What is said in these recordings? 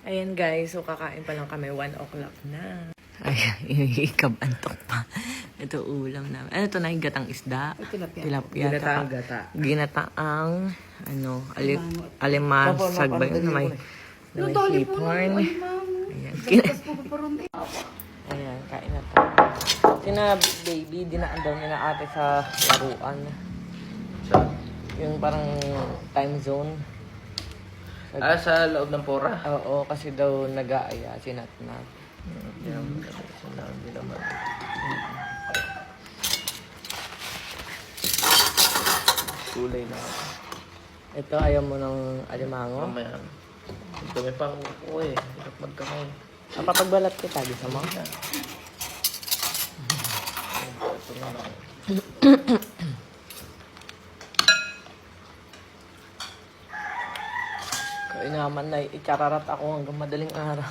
Ayan guys, so kakain pa lang kami, 1 o'clock na. Ay, ikabantok pa. Ito ulam namin. Ano ito na, gatang isda? Tilapia. Ginataang gata. Ginataang, alimasag ba yun? Na may hipon. Ayan. Ayan, kain na to. Sina baby, dinaan daw nila ate sa laruan. Sa? Yung parang time zone. Sa loob ng pora? Oo, kasi daw nag-aaya si Natnat. Hindi naman. Kulay na. Ito, ayaw mo ng alimango? Mamaya. Dumi pa ako eh. Hirap magkamay. Papagbalat kita, gusto mo? Ito na lang. Kainaman na, ichararat ako hanggang madaling araw.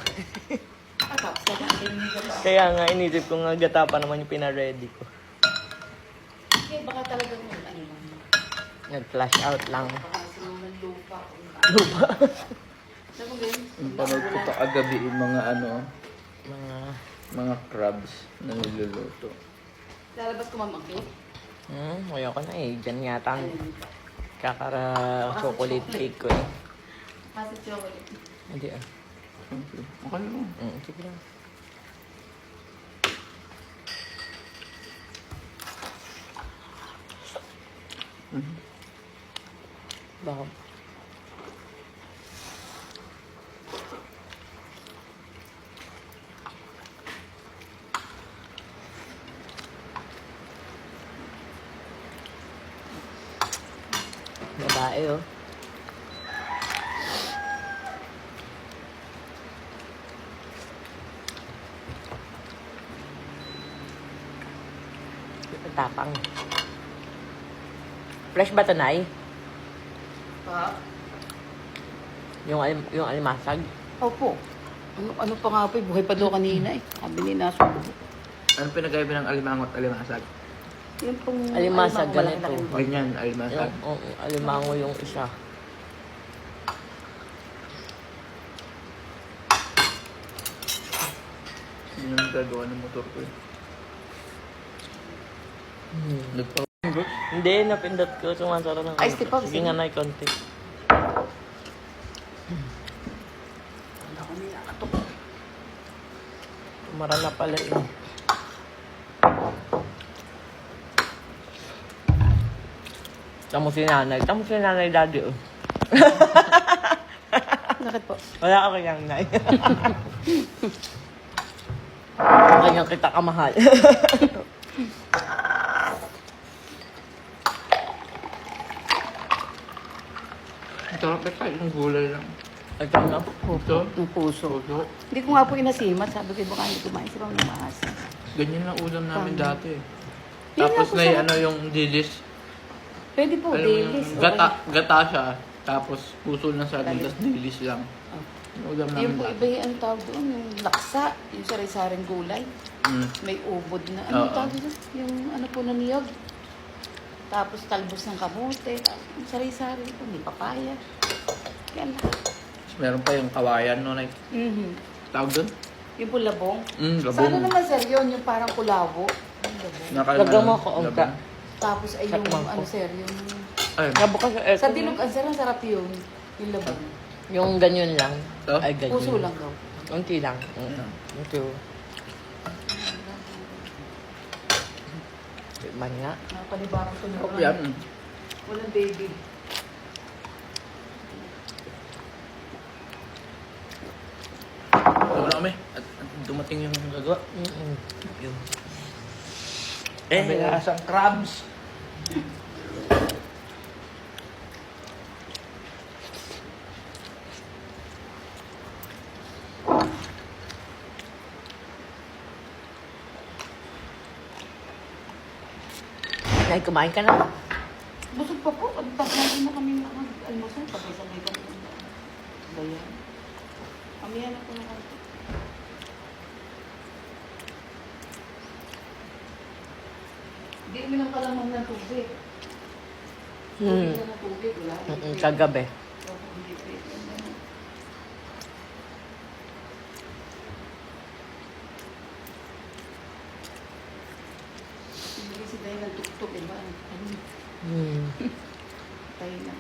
Kaya nga, inisip ko nga gata pa naman yung pina-ready ko. Okay, baka talagang ano lang. Nag-flash out lang. Baka sinuman lupa. Lupa. Sabi ko yun. Panood ko pa kagabi yung mga Mga, crabs na niluluto. Lalabas ko mamangkit. ayoko na eh. Diyan yata ang chocolate cake ko eh. Kasi chocolate. Hindi ah. Okay lang. Sige lang. Bakit? Babae oh. Tapang. Fresh ba ito, Nay? Pa? Yung alimasag? Opo. Ano pa nga po, buhay pa daw kanina eh. Sabi ni Naso. Ano pinagkaiba ng alimango at alimasag? Yung pong Alimasag, malaki-laki ganito. po. Ganyan, alimasag. Alimango yung isa. Yun yung gagawa ng motor ko eh. Nagpapindot? Hindi, napindot ko. Sumasara ng Ay, Steve, sige nga, Nay, konti. Wala ko nila katok. Tumara na pala eh. Tamo si nanay, daddy oh. Bakit po? Wala ka kanyang Nay. Kanyang kita kamahal. Ito, yung gulay lang. Ito na. Ito? Ng puso. Puso. Hindi ko nga po inasimat. Sabi ko, baka hindi kumain sila ng maasa. Ganyan lang ulam namin dati eh. Yun Tapos nga po may sarap. ano yung dilis. Pwede po, Alam mo yung Davis. gata siya. Tapos puso ng saging, tapos dilis lang. Yung ulam namin Yung po dati. iba yung ano tawag doon, yung laksa, yung sari-saring gulay. Mm. May ubod na, ano Oo. tawag doon? Yung ano po na niyog. Tapos talbos ng kamote, tapos yung sari-sari po, may papaya. Yan lahat. Tapos meron pa yung kawayan no, like, tawag doon? Yung po labong. Labong. Sana naman sir yun, yung parang kulabo. Yung labong. Lagyan mo ako, Ongka. Tapos ay yung Sakman ko. ano sir, yung... Ay, Nabukas sa aircon. Sa dilog, ang sir, ang sarap yun. Yung labong. Yung ganyan lang. ito? Ay, ganyan. Puso lang daw. Unti lang. Thank you. Man nga. Nakapanibarang ko Oh, yan. Walang baby. Wala kami. At dumating yung gagawa. Yung... lasang crabs. Nay, kumain ka na. Busog pa po. Tapos na kami mag-almusal. Pagkasabay kami. Bayan. Kamihan na po na kami. Hindi uminom ka lang ng tubig. Tubig na ng tubig. Wala. Kagabi. Opo, hindi pwede. tutog, iba. Ano, Hmm. tayo na.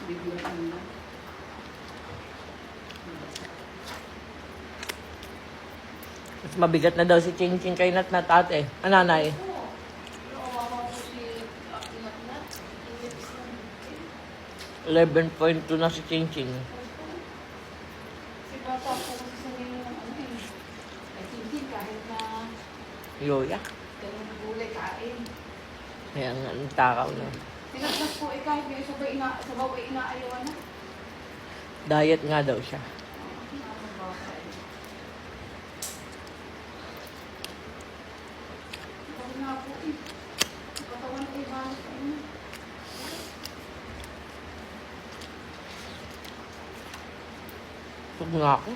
Bigyan na. Mas mabigat na daw si Ching Ching kay Nat Nat ate. Nanay. Kawawa po si Nat-Nat. 11.2 na si Ching Ching. Si Bata po kasi sa ngayon ng ano eh. Ay, hindi kahit na Yoya. ganun na gulay kain. Kaya nga, takaw na. Tinagdas po eh kahit may sabaw ay inaayawan na. Diet nga daw siya. Ano ba kain? Ikaw nga po eh. Ang katawan ay balas na yun. Tug nga ako.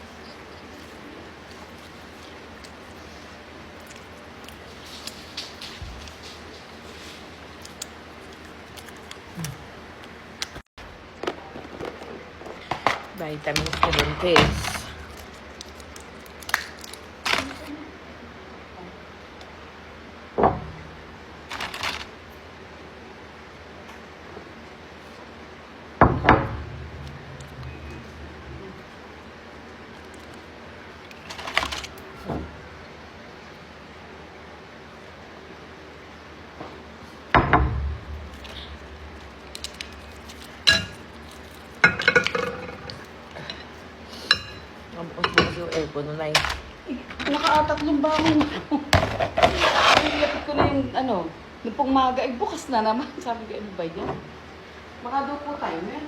Vitamins ko din, Tess. Ang bukas yung aircon na yun. Nakatatlong bangon ko. Nilapit ko na yung ano, nung pong maga, ay bukas na naman. Sabi ko, ano ba yan? Baka daw po timer.